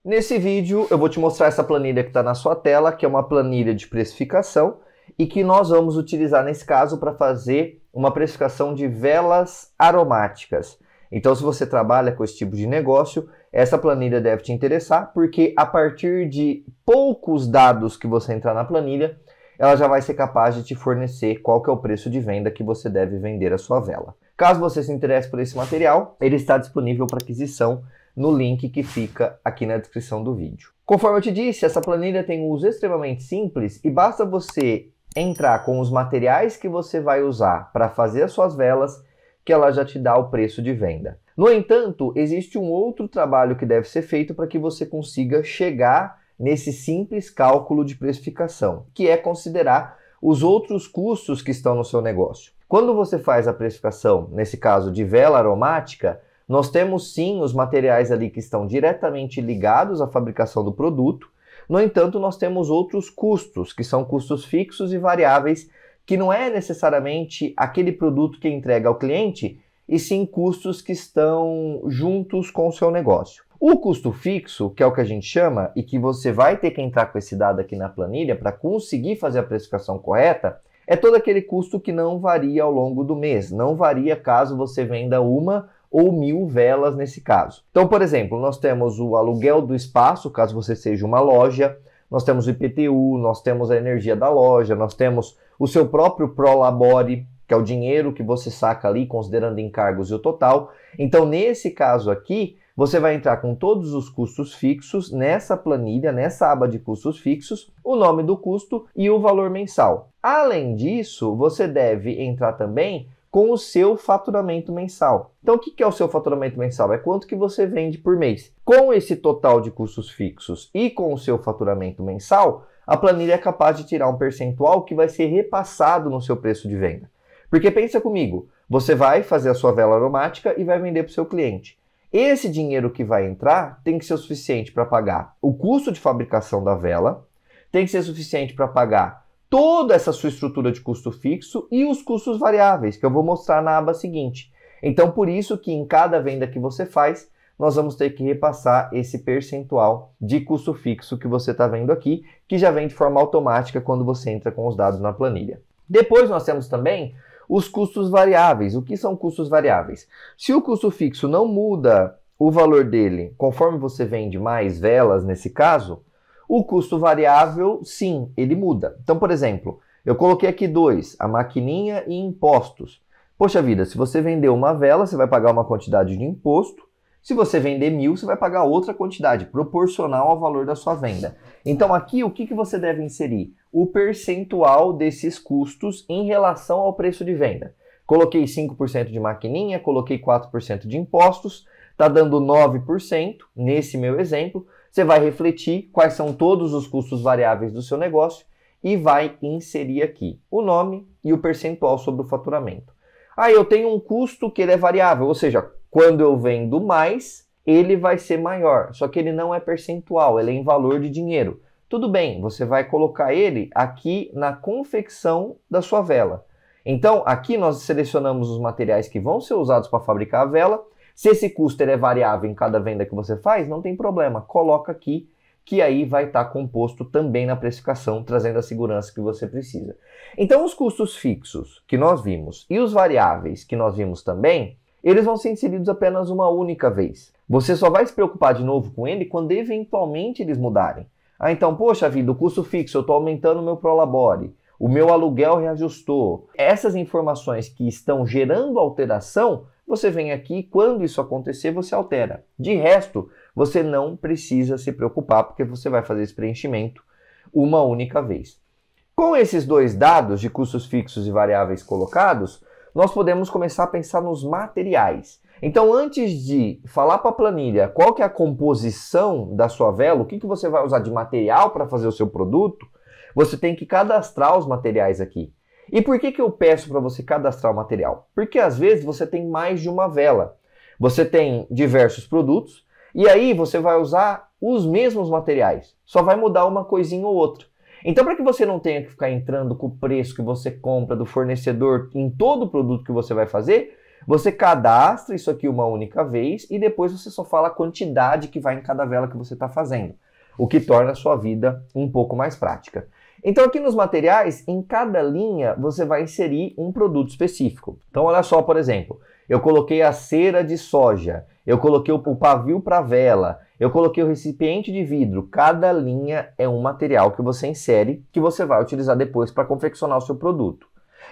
Nesse vídeo eu vou te mostrar essa planilha que está na sua tela, que é uma planilha de precificação e que nós vamos utilizar nesse caso para fazer uma precificação de velas aromáticas. Então, se você trabalha com esse tipo de negócio, essa planilha deve te interessar, porque a partir de poucos dados que você entrar na planilha, ela já vai ser capaz de te fornecer qual que é o preço de venda que você deve vender a sua vela. Caso você se interesse por esse material, ele está disponível para aquisição no link que fica aqui na descrição do vídeo. Conforme eu te disse, essa planilha tem um uso extremamente simples e basta você entrar com os materiais que você vai usar para fazer as suas velas, que ela já te dá o preço de venda. No entanto, existe um outro trabalho que deve ser feito para que você consiga chegar nesse simples cálculo de precificação, que é considerar os outros custos que estão no seu negócio. Quando você faz a precificação, nesse caso de vela aromática, nós temos sim os materiais ali que estão diretamente ligados à fabricação do produto. No entanto, nós temos outros custos, que são custos fixos e variáveis, que não é necessariamente aquele produto que entrega ao cliente, e sim custos que estão juntos com o seu negócio. O custo fixo, que é o que a gente chama, e que você vai ter que entrar com esse dado aqui na planilha para conseguir fazer a precificação correta, é todo aquele custo que não varia ao longo do mês, não varia caso você venda uma ou 1000 velas nesse caso. Então, por exemplo, nós temos o aluguel do espaço, caso você seja uma loja, nós temos o IPTU, nós temos a energia da loja, nós temos o seu próprio Prolabore, que é o dinheiro que você saca ali, considerando encargos e o total. Então, nesse caso aqui, você vai entrar com todos os custos fixos nessa planilha, nessa aba de custos fixos, o nome do custo e o valor mensal. Além disso, você deve entrar também com o seu faturamento mensal. Então, o que é o seu faturamento mensal? É quanto que você vende por mês. Com esse total de custos fixos e com o seu faturamento mensal, a planilha é capaz de tirar um percentual que vai ser repassado no seu preço de venda. Porque pensa comigo, você vai fazer a sua vela aromática e vai vender para o seu cliente. Esse dinheiro que vai entrar tem que ser o suficiente para pagar o custo de fabricação da vela, tem que ser suficiente para pagar toda essa sua estrutura de custo fixo e os custos variáveis, que eu vou mostrar na aba seguinte. Então, por isso que em cada venda que você faz, nós vamos ter que repassar esse percentual de custo fixo que você está vendo aqui, que já vem de forma automática quando você entra com os dados na planilha. Depois nós temos também os custos variáveis. O que são custos variáveis? Se o custo fixo não muda o valor dele conforme você vende mais velas, nesse caso, o custo variável, sim, ele muda. Então, por exemplo, eu coloquei aqui 2, a maquininha e impostos. Poxa vida, se você vender uma vela, você vai pagar uma quantidade de imposto. Se você vender 1000, você vai pagar outra quantidade, proporcional ao valor da sua venda. Então aqui, o que você deve inserir? O percentual desses custos em relação ao preço de venda. Coloquei 5% de maquininha, coloquei 4% de impostos, está dando 9% nesse meu exemplo. Você vai refletir quais são todos os custos variáveis do seu negócio e vai inserir aqui o nome e o percentual sobre o faturamento. Aí eu tenho um custo que ele é variável, ou seja, quando eu vendo mais, ele vai ser maior, só que ele não é percentual, ele é em valor de dinheiro. Tudo bem, você vai colocar ele aqui na confecção da sua vela. Então, aqui nós selecionamos os materiais que vão ser usados para fabricar a vela. Se esse custo ele é variável em cada venda que você faz, não tem problema, coloca aqui, que aí vai estar composto também na precificação, trazendo a segurança que você precisa. Então, os custos fixos que nós vimos e os variáveis que nós vimos também, eles vão ser inseridos apenas uma única vez. Você só vai se preocupar de novo com ele quando eventualmente eles mudarem. Ah, então, poxa vida, o custo fixo, eu estou aumentando o meu Prolabore, o meu aluguel reajustou. Essas informações que estão gerando alteração, você vem aqui e quando isso acontecer, você altera. De resto, você não precisa se preocupar, porque você vai fazer esse preenchimento uma única vez. Com esses dois dados de custos fixos e variáveis colocados, nós podemos começar a pensar nos materiais. Então, antes de falar para a planilha qual que é a composição da sua vela, o que você vai usar de material para fazer o seu produto, você tem que cadastrar os materiais aqui. E por que eu peço para você cadastrar o material? Porque às vezes você tem mais de uma vela. Você tem diversos produtos e aí você vai usar os mesmos materiais. Só vai mudar uma coisinha ou outra. Então, para que você não tenha que ficar entrando com o preço que você compra do fornecedor em todo o produto que você vai fazer, Você cadastra isso aqui uma única vez e depois você só fala a quantidade que vai em cada vela que você está fazendo, o que torna a sua vida um pouco mais prática. Então aqui nos materiais, em cada linha, você vai inserir um produto específico. Então olha só, por exemplo, eu coloquei a cera de soja, eu coloquei o pavio para vela, eu coloquei o recipiente de vidro. Cada linha é um material que você insere, que você vai utilizar depois para confeccionar o seu produto.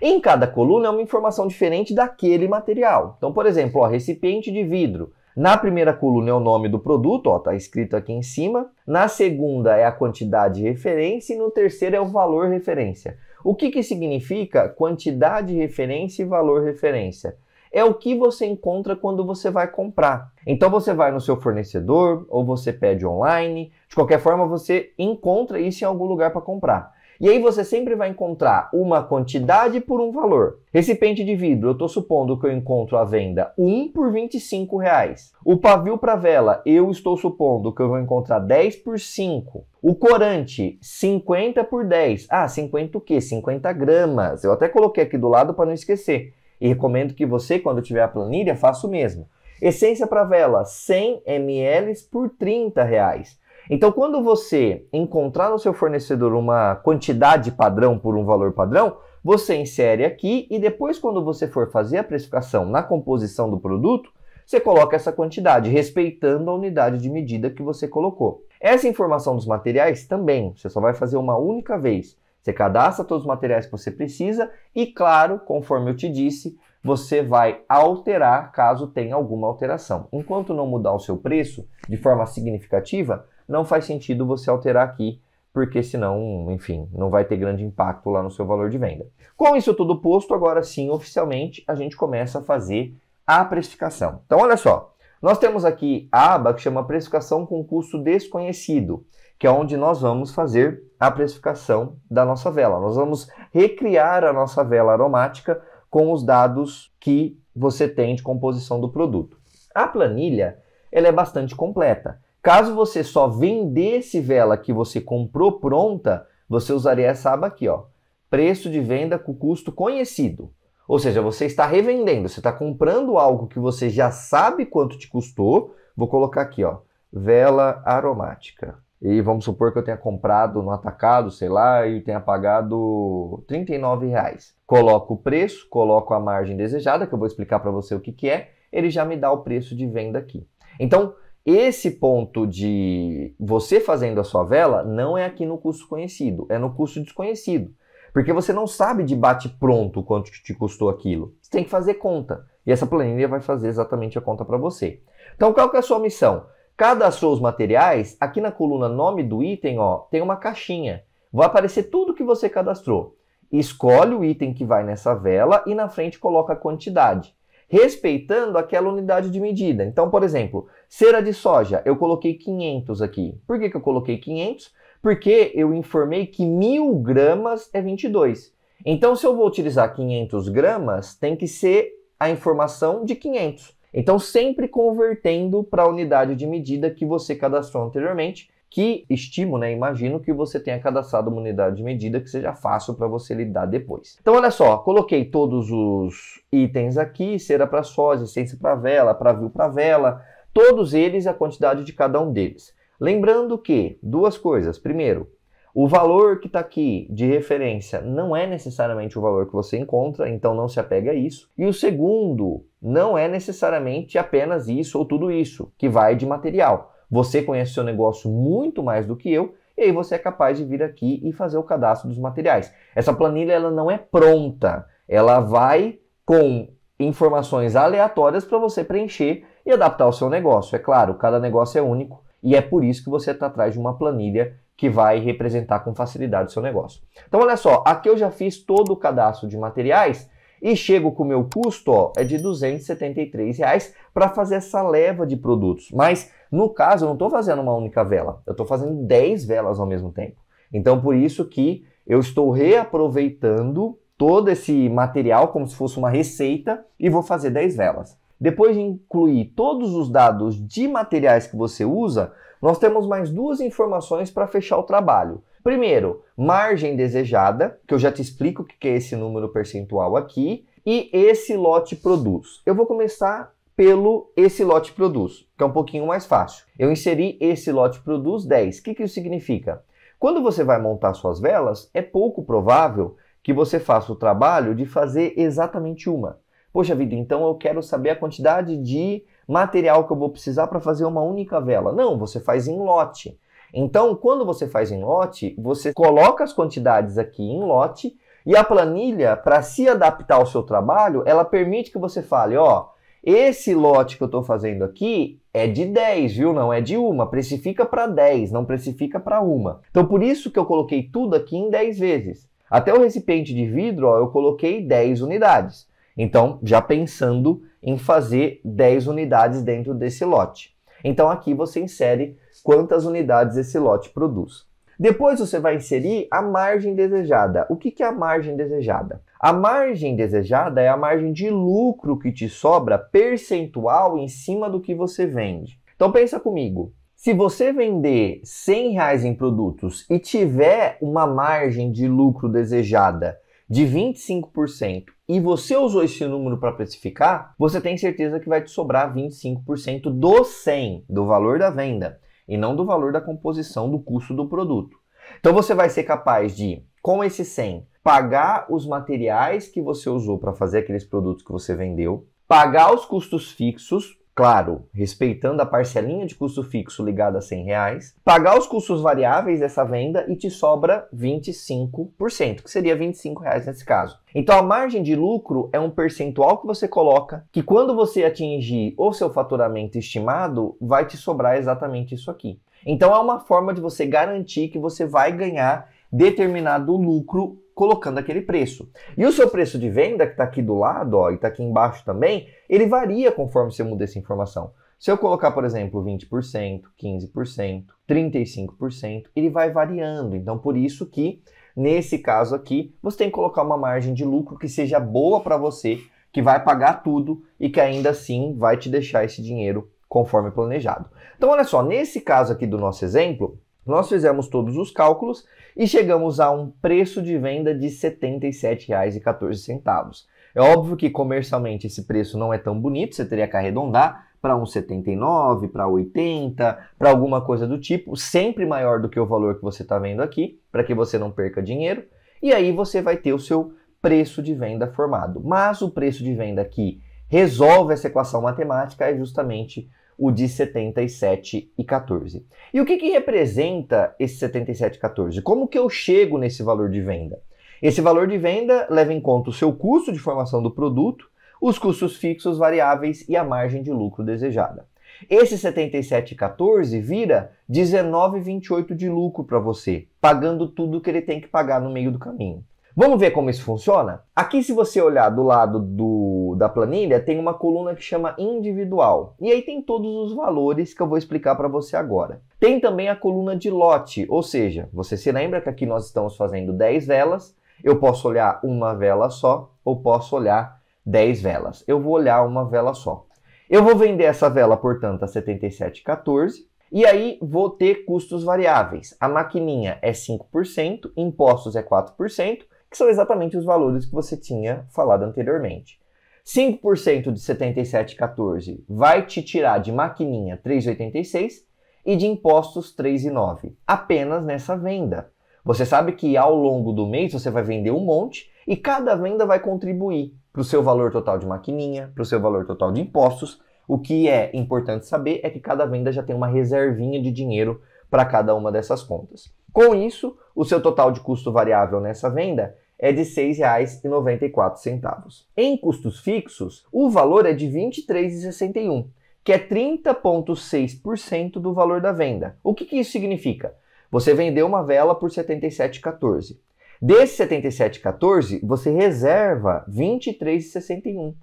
Em cada coluna é uma informação diferente daquele material. Então, por exemplo, ó, recipiente de vidro. Na primeira coluna é o nome do produto, está escrito aqui em cima. Na segunda é a quantidade de referência e no terceiro é o valor referência. O que significa quantidade de referência e valor referência? É o que você encontra quando você vai comprar. Então você vai no seu fornecedor ou você pede online. De qualquer forma, você encontra isso em algum lugar para comprar. E aí você sempre vai encontrar uma quantidade por um valor. Recipiente de vidro, eu estou supondo que eu encontro à venda 1 por R$25. O pavio para vela, eu estou supondo que eu vou encontrar 10 por 5. O corante, 50 por 10. Ah, 50 o quê? 50 gramas. Eu até coloquei aqui do lado para não esquecer. E recomendo que você, quando tiver a planilha, faça o mesmo. Essência para vela, 100 ml por R$30. Então, quando você encontrar no seu fornecedor uma quantidade padrão por um valor padrão, você insere aqui e depois, quando você for fazer a precificação na composição do produto, você coloca essa quantidade, respeitando a unidade de medida que você colocou. Essa informação dos materiais também, você só vai fazer uma única vez. Você cadastra todos os materiais que você precisa e, claro, conforme eu te disse, você vai alterar caso tenha alguma alteração. Enquanto não mudar o seu preço de forma significativa, não faz sentido você alterar aqui, porque senão, enfim, não vai ter grande impacto lá no seu valor de venda. Com isso tudo posto, agora sim, oficialmente, a gente começa a fazer a precificação. Então, olha só, nós temos aqui a aba que chama precificação com custo desconhecido, que é onde nós vamos fazer a precificação da nossa vela. Nós vamos recriar a nossa vela aromática com os dados que você tem de composição do produto. A planilha, ela é bastante completa. Caso você só vendesse vela que você comprou pronta, você usaria essa aba aqui, ó, preço de venda com custo conhecido. Ou seja, você está revendendo, você está comprando algo que você já sabe quanto te custou. Vou colocar aqui, ó, vela aromática. E vamos supor que eu tenha comprado no atacado, sei lá, e tenha pagado R$39. Coloco o preço, coloco a margem desejada, que eu vou explicar para você o que é, ele já me dá o preço de venda aqui. Então, esse ponto de você fazendo a sua vela não é aqui no custo conhecido, é no custo desconhecido. Porque você não sabe de bate-pronto quanto te custou aquilo. Você tem que fazer conta. E essa planilha vai fazer exatamente a conta para você. Então, qual que é a sua missão? Cadastrou os materiais, aqui na coluna nome do item, ó, tem uma caixinha. Vai aparecer tudo que você cadastrou. Escolhe o item que vai nessa vela e na frente coloca a quantidade, respeitando aquela unidade de medida. Então, por exemplo, cera de soja, eu coloquei 500 aqui. Por que eu coloquei 500? Porque eu informei que 1000 gramas é 22. Então, se eu vou utilizar 500 gramas, tem que ser a informação de 500. Então, sempre convertendo para a unidade de medida que você cadastrou anteriormente, que estimo, né, imagino que você tenha cadastrado uma unidade de medida que seja fácil para você lidar depois. Então, olha só, coloquei todos os itens aqui, cera para soja, essência para vela, pavio para vela, todos eles, a quantidade de cada um deles. Lembrando que, duas coisas. Primeiro, o valor que está aqui de referência não é necessariamente o valor que você encontra, então não se apega a isso. E o segundo, não é necessariamente apenas isso ou tudo isso, que vai de material. Você conhece o seu negócio muito mais do que eu, e aí você é capaz de vir aqui e fazer o cadastro dos materiais. Essa planilha ela não é pronta, ela vai com informações aleatórias para você preencher e adaptar ao seu negócio. É claro, cada negócio é único e é por isso que você está atrás de uma planilha que vai representar com facilidade o seu negócio. Então olha só, aqui eu já fiz todo o cadastro de materiais e chego com o meu custo, ó, é de R$273 para fazer essa leva de produtos. Mas no caso eu não estou fazendo uma única vela, eu estou fazendo 10 velas ao mesmo tempo. Então por isso que eu estou reaproveitando todo esse material como se fosse uma receita e vou fazer 10 velas. Depois de incluir todos os dados de materiais que você usa, nós temos mais duas informações para fechar o trabalho. Primeiro, margem desejada, que eu já te explico o que é esse número percentual aqui. e esse lote produz. Eu vou começar pelo esse lote produz, que é um pouquinho mais fácil. Eu inseri esse lote produz 10. O que isso significa? Quando você vai montar suas velas, é pouco provável que você faça o trabalho de fazer exatamente uma. Poxa vida, então eu quero saber a quantidade de material que eu vou precisar para fazer uma única vela. Não, você faz em lote. Então, quando você faz em lote, você coloca as quantidades aqui em lote e a planilha, para se adaptar ao seu trabalho, ela permite que você fale, ó, esse lote que eu estou fazendo aqui é de 10, viu? Não é de uma. Precifica para 10, não precifica para uma. Então, por isso que eu coloquei tudo aqui em 10 vezes. Até o recipiente de vidro, ó, eu coloquei 10 unidades. Então, já pensando em fazer 10 unidades dentro desse lote. Então, aqui você insere quantas unidades esse lote produz. Depois você vai inserir a margem desejada. O que é a margem desejada? A margem desejada é a margem de lucro que te sobra percentual em cima do que você vende. Então pensa comigo, se você vender R$100 em produtos e tiver uma margem de lucro desejada de 25% e você usou esse número para precificar, você tem certeza que vai te sobrar 25% do 100, do valor da venda, e não do valor da composição do custo do produto. Então você vai ser capaz de, com esse 100, pagar os materiais que você usou para fazer aqueles produtos que você vendeu, pagar os custos fixos, claro, respeitando a parcelinha de custo fixo ligada a R$100, pagar os custos variáveis dessa venda e te sobra 25%, que seria R$25 nesse caso. Então a margem de lucro é um percentual que você coloca, que quando você atingir o seu faturamento estimado, vai te sobrar exatamente isso aqui. Então é uma forma de você garantir que você vai ganhar determinado lucro colocando aquele preço. E o seu preço de venda, que está aqui do lado, ó, e está aqui embaixo também, ele varia conforme você muda essa informação. Se eu colocar, por exemplo, 20%, 15%, 35%, ele vai variando. Então, por isso que, nesse caso aqui, você tem que colocar uma margem de lucro que seja boa para você, que vai pagar tudo e que ainda assim vai te deixar esse dinheiro conforme planejado. Então, olha só, nesse caso aqui do nosso exemplo, nós fizemos todos os cálculos e chegamos a um preço de venda de R$ 77,14. É óbvio que comercialmente esse preço não é tão bonito, você teria que arredondar para uns 79, para 80, para alguma coisa do tipo, sempre maior do que o valor que você está vendo aqui, para que você não perca dinheiro, e aí você vai ter o seu preço de venda formado. Mas o preço de venda que resolve essa equação matemática é justamente o de 77,14. E o que representa esse 77,14? Como que eu chego nesse valor de venda? Esse valor de venda leva em conta o seu custo de formação do produto, os custos fixos variáveis e a margem de lucro desejada. Esse 77,14 vira 19,28 de lucro para você, pagando tudo que ele tem que pagar no meio do caminho. Vamos ver como isso funciona? Aqui, se você olhar do lado da planilha, tem uma coluna que chama individual. E aí tem todos os valores que eu vou explicar para você agora. Tem também a coluna de lote, ou seja, você se lembra que aqui nós estamos fazendo 10 velas, eu posso olhar uma vela só ou posso olhar 10 velas. Eu vou olhar uma vela só. Eu vou vender essa vela, portanto, a 77,14 e aí vou ter custos variáveis. A maquininha é 5%, impostos é 4%, que são exatamente os valores que você tinha falado anteriormente. 5% de 77,14 vai te tirar de maquininha 3,86 e de impostos 3,9, apenas nessa venda. Você sabe que ao longo do mês você vai vender um monte e cada venda vai contribuir para o seu valor total de maquininha, para o seu valor total de impostos. O que é importante saber é que cada venda já tem uma reservinha de dinheiro para cada uma dessas contas. Com isso, o seu total de custo variável nessa venda é de R$ 6,94. Em custos fixos, o valor é de R$ 23,61, que é 30,6% do valor da venda. O que isso significa? Você vendeu uma vela por R$ 77,14. Desse R$ 77,14, você reserva R$ 23,61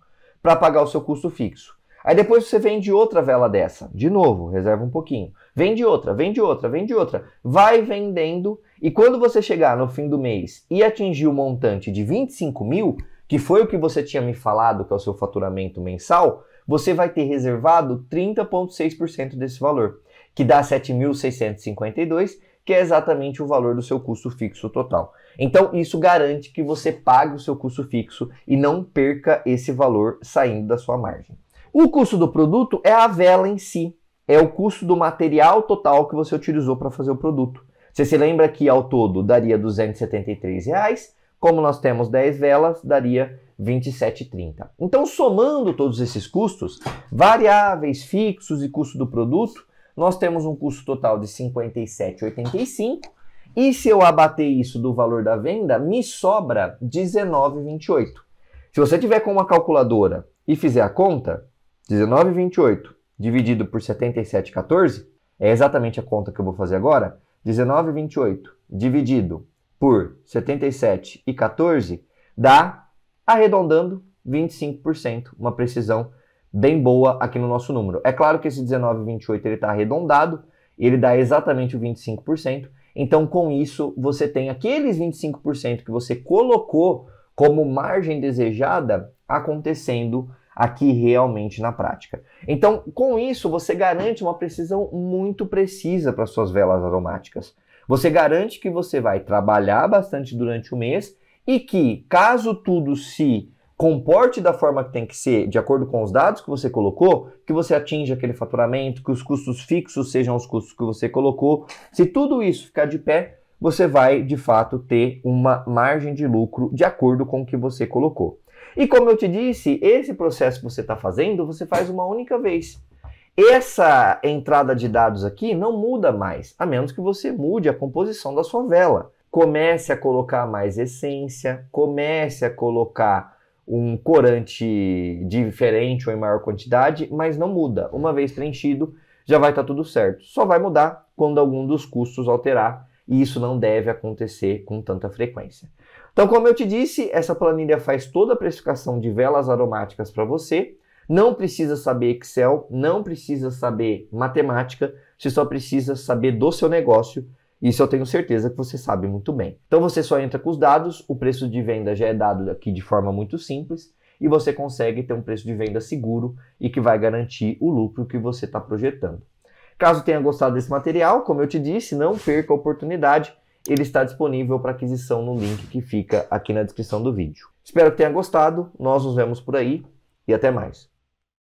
para pagar o seu custo fixo. Aí depois você vende outra vela dessa. De novo, reserva um pouquinho. Vende outra, vende outra, vende outra. Vai vendendo e quando você chegar no fim do mês e atingir o montante de 25 mil, que foi o que você tinha me falado que é o seu faturamento mensal, você vai ter reservado 30,6% desse valor, que dá 7.652, que é exatamente o valor do seu custo fixo total. Então, isso garante que você pague o seu custo fixo e não perca esse valor saindo da sua margem. O custo do produto é a vela em si, é o custo do material total que você utilizou para fazer o produto. Você se lembra que ao todo daria R$ 273, como nós temos 10 velas, daria R$ 27,30. Então, somando todos esses custos, variáveis, fixos e custo do produto, nós temos um custo total de R$ 57,85. E se eu abater isso do valor da venda, me sobra R$ 19,28. Se você tiver com uma calculadora e fizer a conta, 19,28 dividido por 77,14, é exatamente a conta que eu vou fazer agora, 19,28 dividido por 77,14 dá, arredondando, 25%, uma precisão bem boa aqui no nosso número. É claro que esse 19,28 ele está arredondado, ele dá exatamente o 25%, então com isso você tem aqueles 25% que você colocou como margem desejada acontecendo aqui realmente na prática. Então, com isso, você garante uma precisão muito precisa para suas velas aromáticas. Você garante que você vai trabalhar bastante durante o mês e que, caso tudo se comporte da forma que tem que ser, de acordo com os dados que você colocou, que você atinja aquele faturamento, que os custos fixos sejam os custos que você colocou. Se tudo isso ficar de pé, você vai, de fato, ter uma margem de lucro de acordo com o que você colocou. E como eu te disse, esse processo que você está fazendo, você faz uma única vez. Essa entrada de dados aqui não muda mais, a menos que você mude a composição da sua vela. Comece a colocar mais essência, comece a colocar um corante diferente ou em maior quantidade, mas não muda. Uma vez preenchido, já vai estar tudo certo. Só vai mudar quando algum dos custos alterar, e isso não deve acontecer com tanta frequência. Então, como eu te disse, essa planilha faz toda a precificação de velas aromáticas para você. Não precisa saber Excel, não precisa saber matemática, você só precisa saber do seu negócio. Isso eu tenho certeza que você sabe muito bem. Então você só entra com os dados, o preço de venda já é dado aqui de forma muito simples e você consegue ter um preço de venda seguro e que vai garantir o lucro que você está projetando. Caso tenha gostado desse material, como eu te disse, não perca a oportunidade. Ele está disponível para aquisição no link que fica aqui na descrição do vídeo. Espero que tenha gostado, nós nos vemos por aí e até mais.